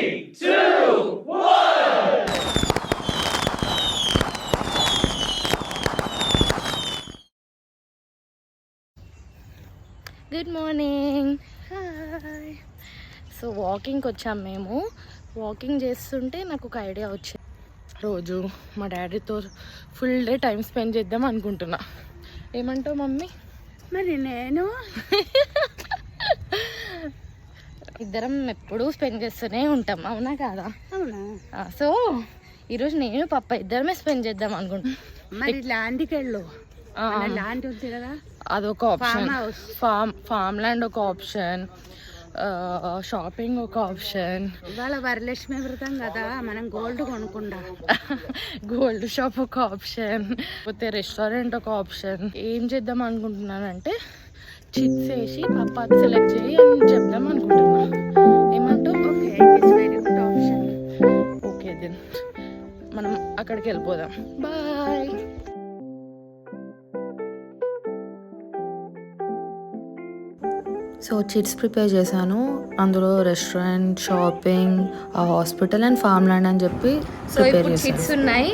2, 1. Good morning. Hi. So వాకింగ్కి వచ్చాము మేము. వాకింగ్ చేస్తుంటే నాకు ఒక ఐడియా వచ్చింది. రోజు మా డాడీతో ఫుల్ డే టైం స్పెండ్ చేద్దాం అనుకుంటున్నా. ఏమంటావు మమ్మీ? మరి నేను ఇద్దరం ఎప్పుడూ స్పెండ్ చేస్తూనే ఉంటాం, అవునా కాదా? అవునా? సో ఈరోజు నేను పప్ప ఇద్దరమే స్పెండ్ చేద్దాం అనుకుంటున్నా. మరి ల్యాండ్కి వెళ్ళు. ల్యాండ్ ఉంది కదా, అదొక ఆప్షన్. ఫామ్ ల్యాండ్ ఒక ఆప్షన్, షాపింగ్ ఒక ఆప్షన్. ఇవాళ వరలక్ష్మి వ్రతం కదా, మనం గోల్డ్ కొనుక్కుంటా. గోల్డ్ షాప్ ఒక ఆప్షన్, పోతే రెస్టారెంట్ ఒక ఆప్షన్. ఏం చేద్దాం అనుకుంటున్నానంటే చిప్స్ వేసి పప్ప సెలెక్ట్ చేయి అని చెప్దాం అనుకుంటున్నా. ఏమంటావు? Okay, it is very good option. Okay then మనం అక్కడికి వెళ్ళిపోదాం. బాయ్. సో చిట్స్ ప్రిపేర్ చేశాను. అందులో restaurant, shopping, hospital and farm land అని చెప్పి సో ఇప్పుడు చిట్స్ ఉన్నాయి.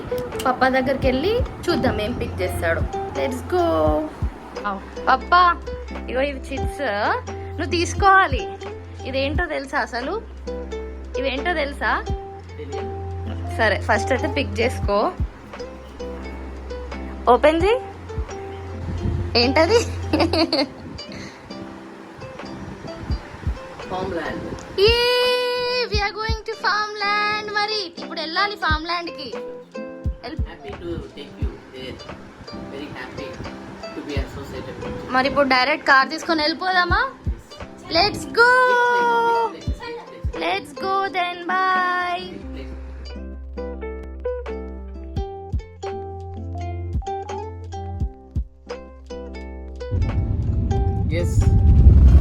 పప్ప దగ్గరికి వెళ్ళి చూద్దాం ఏం పిక్ చేస్తాడు. Let's go. పప్ప, ఇగో ఇవి చిట్స్ నువ్వు తీసుకోవాలి. ఇదేంటో తెలుసా? అసలు ఇవేంటో తెలుసా? సరే ఫస్ట్ అయితే పిక్ చేసుకో. ఓపెన్ చేయి. ఏంటది? We are going to farmland. మరి ఇప్పుడు వెళ్ళాలి ఫామ్ ల్యాండ్ కి. మరి ఇప్పుడు డైరెక్ట్ కార్ తీసుకొని వెళ్ళిపోదామా? Let's go. Let's go then. Bye.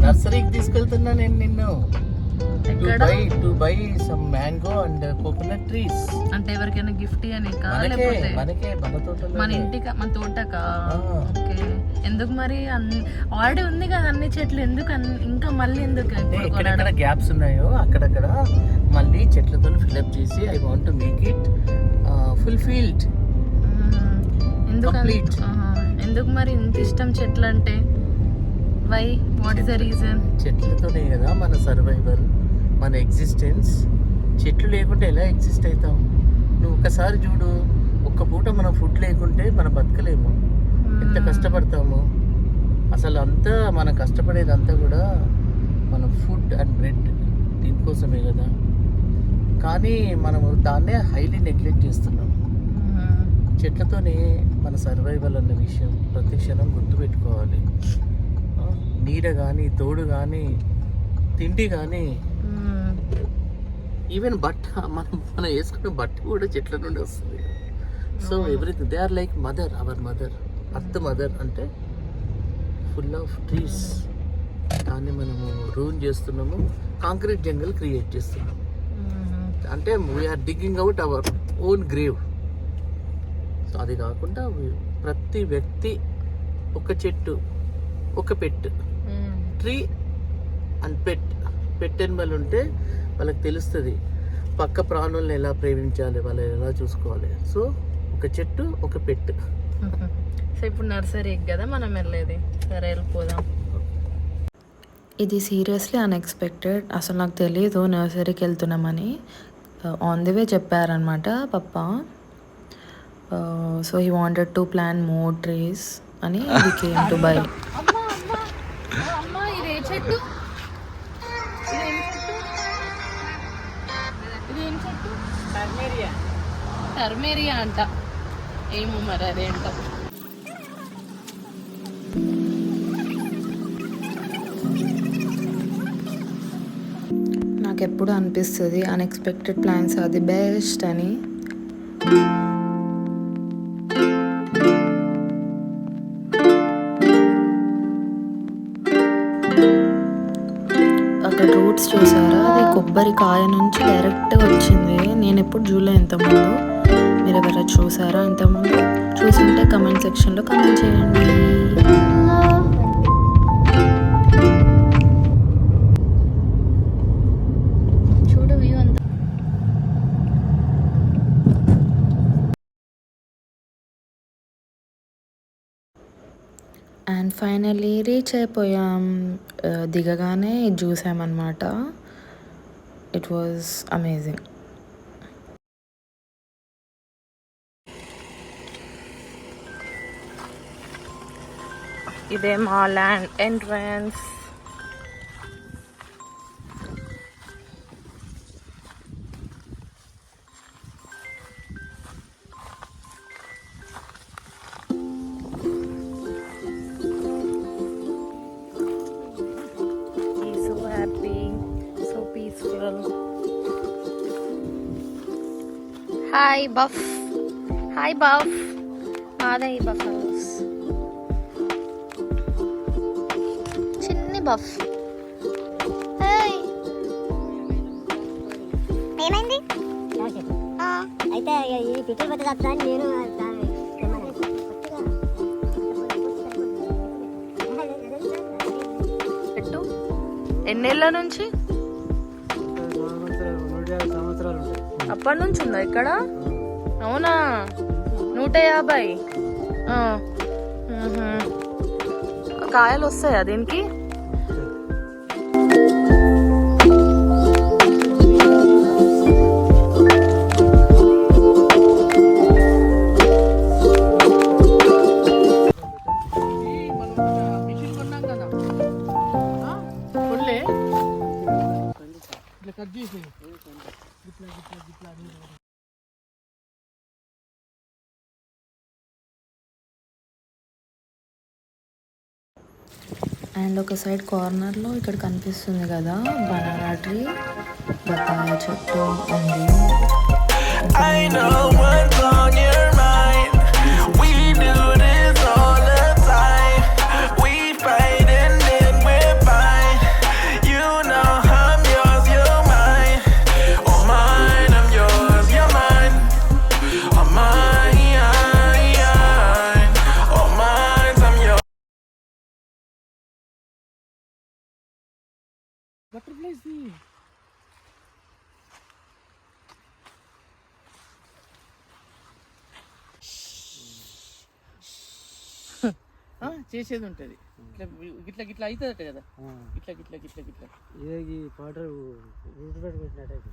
నర్సరీకి తీసుకెళ్తున్నా నేను నిన్ను. To buy some mango and coconut trees. అంటే ఎవరికైనా గిఫ్ట్ అని మన ఇంటికి, మన తోటకా? ఓకే. ఎందుకు మరి? ఆల్రెడీ ఉంది కదా అన్ని చెట్లు, ఎందుకు ఇంకా మళ్ళీ ఎందుకు? ఎక్కడెక్కడ గ్యాప్స్ ఉన్నాయో అక్కడక్కడ మళ్ళీ చెట్లతో ఫిల్అప్ చేసి I want to make it fulfilled. ఎందుకు మరి ఇంత ఇష్టం చెట్లు అంటే? Why? What is the reason? చెట్లతోనే కదా మన సర్వైవల్, మన ఎగ్జిస్టెన్స్. చెట్లు లేకుంటే ఎలా ఎగ్జిస్ట్ అవుతాం? నువ్వు ఒకసారి చూడు, ఒక్క పూట మనం ఫుడ్ లేకుంటే మనం బతకలేము. ఎంత కష్టపడతాము అసలు. అంతా మనం కష్టపడేదంతా కూడా మన ఫుడ్ అండ్ బ్రెడ్ దీనికోసమే కదా. కానీ మనము దాన్నే హైలీ నెగ్లెక్ట్ చేస్తున్నాం. చెట్లతోనే మన సర్వైవల్ అన్న విషయం ప్రతి క్షణం గుర్తుపెట్టుకోవాలి. నీడ కానీ, తోడు కానీ, తిండి కానీ, ఈవెన్ బట్ట, మనం వేసుకునే బట్ట కూడా చెట్ల నుండి వస్తుంది. So everything they are like mother, our mother, earth mother. అంటే ఫుల్ ఆఫ్ ట్రీస్. దాన్ని మనము రూన్ చేస్తున్నాము, కాంక్రీట్ జంగల్ క్రియేట్ చేస్తున్నాము. అంటే we are digging out our own grave. So అది కాకుండా ప్రతి వ్యక్తి ఒక చెట్టు, ఒక pet, tree and pet animal ఉంటే వాళ్ళకి తెలుస్తుంది పక్క ప్రాణుల్ని ఎలా ప్రేమించాలి, వాళ్ళని ఎలా చూసుకోవాలి. సో ఒక చెట్టు, ఒక పెట్. సో ఇప్పుడు నర్సరీకి కదా మనం వెళ్ళేది. సరే వెళ్ళిపోదాం. ఇది సీరియస్లీ అన్ఎక్స్పెక్టెడ్. అసలు నాకు తెలియదు నర్సరీకి వెళ్తున్నామని. ఆన్ ది వే చెప్పారనమాట పప్ప. So he wanted to plan more trees అని వి కేమ్ టు బై. చెట్టు ఇదేం చెట్టు? టర్మేరియా అంట. ఏమో మరి అదేంటో. నాకు ఎప్పుడు అనిపిస్తుంది unexpected plans are the best అని. అక్కడ రూట్స్ చూసారా? అది కొబ్బరికాయ నుంచి డైరెక్ట్గా వచ్చింది. నేను ఎప్పుడు చూడలే ఇంతకుముందు. మీరు ఎవరైనా చూసారా ఇంతకుముందు? చూసింటే కమెంట్ సెక్షన్లో కమెంట్ చేయండి. చూడు వ్యూ అంతా. అండ్ ఫైనలీ రీచ్ అయిపోయాం. దిగగానే ఇది చూసామన్నమాట. It was amazing. ఇదే మా land entrance. So happy, so peaceful. Hi buff, hi buff. మాదే ఈ బఫ్ హౌస్. చిన్ని బఫ్. హాయ్. ఏమైంది అయితే ఈ పిట్టలు పట్టదా నేను పెట్టు. ఎన్నేళ్ళ నుంచి? అప్పటి నుంచి ఉందా ఇక్కడ? అవునా? 150. కాయలు వస్తాయా దీనికి? అండ్ ఒక సైడ్ కార్నర్లో ఇక్కడ కనిపిస్తుంది కదా బనానా ట్రీ, బత్తాయి చెట్టు ఉంది. I know what's on your mind. We do this all the time. We fight and then we're fine. You know I'm yours, you're mine. Oh mine, I'm yours, you're mine. Oh mine, oh mine, I'm yours. Butterflies చేసేది ఉంటుంది. ఇట్లా గిట్లా గిట్లా అవుతుందట కదా, ఇట్లా గిట్లా గిట్లా గిట్లా ఇది పౌడర్ పెట్టినట్టు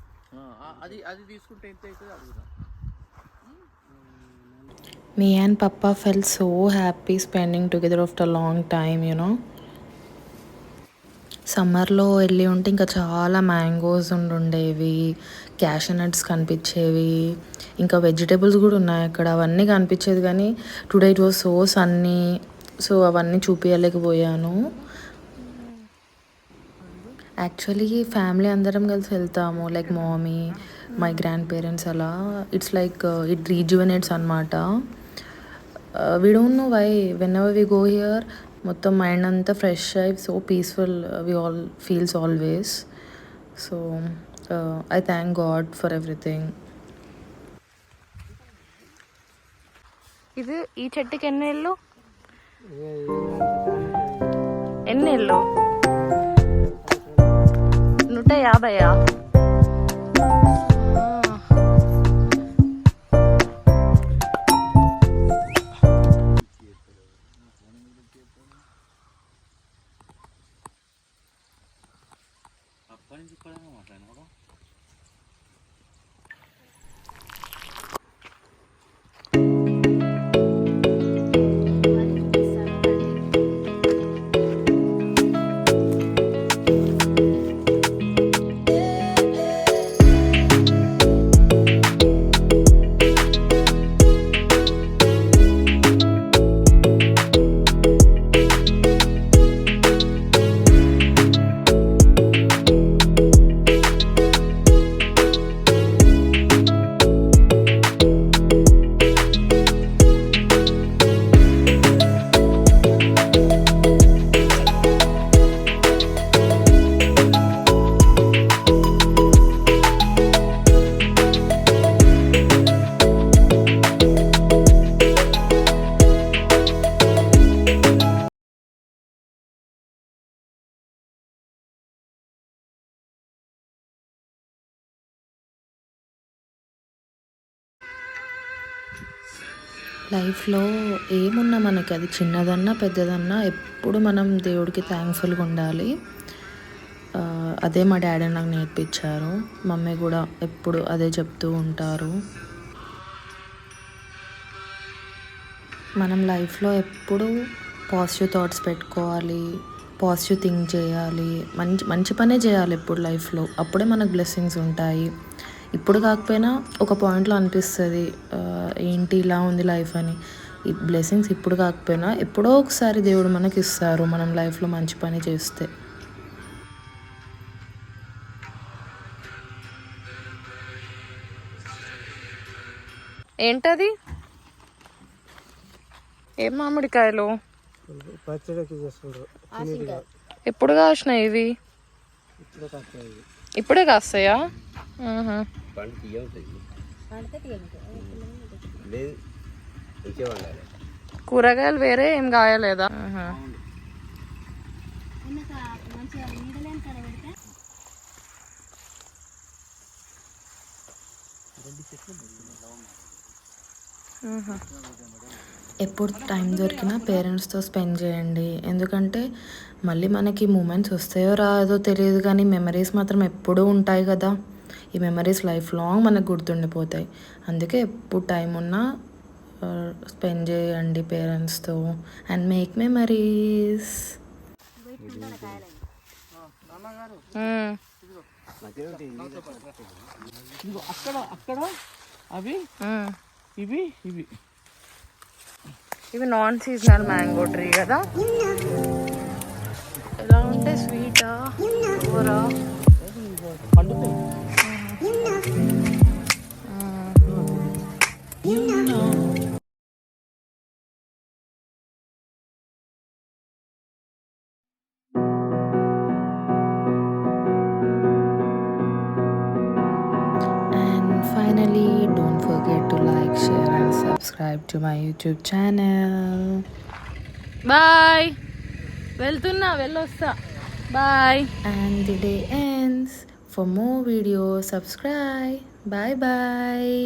అది అది తీసుకుంటే ఎంత అవుతుంది అడుగుదా. Me and Papa felt so happy spending together after a long time, you know. సమ్మర్లో వెళ్ళి ఉంటే ఇంకా చాలా మ్యాంగోస్ ఉండేవి, క్యాషూ నట్స్ కనిపించేవి, ఇంకా వెజిటేబుల్స్ కూడా ఉన్నాయి అక్కడ, అవన్నీ కనిపించేది. కానీ today it was so sunny, so అవన్నీ చూపించలేకపోయాను. యాక్చువల్లీ ఫ్యామిలీ అందరం కలిసి వెళ్తాము, like mummy, my grandparents అలా. ఇట్స్ లైక్ ఇట్ రీజువనేట్స్ అనమాట. We don't know why whenever we go here మొత్తం మైండ్ అంతా ఫ్రెష్ అయి so peaceful we all feels always. So I thank God for everything. ఇది ఈ చెట్టుకి ఎన్నేళ్ళు? ఎన్నేళ్ళు? 150. లైఫ్లో ఏమున్నా మనకి అది చిన్నదన్నా పెద్దదన్నా ఎప్పుడు మనం దేవుడికి థ్యాంక్ఫుల్గా ఉండాలి. అదే మా డాడీ నాకు నేర్పించారు. మమ్మీ కూడా ఎప్పుడు అదే చెప్తూ ఉంటారు. మనం లైఫ్లో ఎప్పుడు పాజిటివ్ థాట్స్ పెట్టుకోవాలి, పాజిటివ్ థింక్ చేయాలి, మంచి పనే చేయాలి ఎప్పుడు లైఫ్లో. అప్పుడే మనకు బ్లెస్సింగ్స్ ఉంటాయి. ఇప్పుడు కాకపోయినా ఒక పాయింట్లో అనిపిస్తుంది ఏంటి ఇలా ఉంది లైఫ్ అని. ఈ బ్లెస్సింగ్స్ ఇప్పుడు కాకపోయినా ఎప్పుడో ఒకసారి దేవుడు మనకి ఇస్తారు మనం లైఫ్లో మంచి పని చేస్తే. ఏంటది? ఏం మామిడికాయలు? పచ్చడికి చేసుకుంటారు. ఎప్పుడు కాసినాయి ఇవి? ఇప్పుడే కాస్తాయా? కూరగాయలు వేరే ఏం కాయలేదా? ఎప్పుడు టైం దొరికినా పేరెంట్స్తో స్పెండ్ చేయండి. ఎందుకంటే మళ్ళీ మనకి మూమెంట్స్ వస్తాయో రాదో తెలియదు, కానీ మెమరీస్ మాత్రం ఎప్పుడూ ఉంటాయి కదా. ఈ మెమరీస్ లైఫ్ లాంగ్ మనకు గుర్తుండిపోతాయి. అందుకే ఎప్పుడు టైం ఉన్నా స్పెండ్ చేయండి పేరెంట్స్తో అండ్ మేక్ మెమరీస్. అక్కడ అక్కడ అవి ఇవి ఇవి ఇవి నాన్ సీజనల్ మ్యాంగో ట్రీ కదా. ఎలా ఉంటే స్వీటా కూరా? పండుతాయి. Finally, don't forget to like, share and subscribe to my YouTube channel. Bye. వెళ్తున్నా, వెళ్ళొస్తా. Bye. And the day ends. For more videos, subscribe. Bye bye.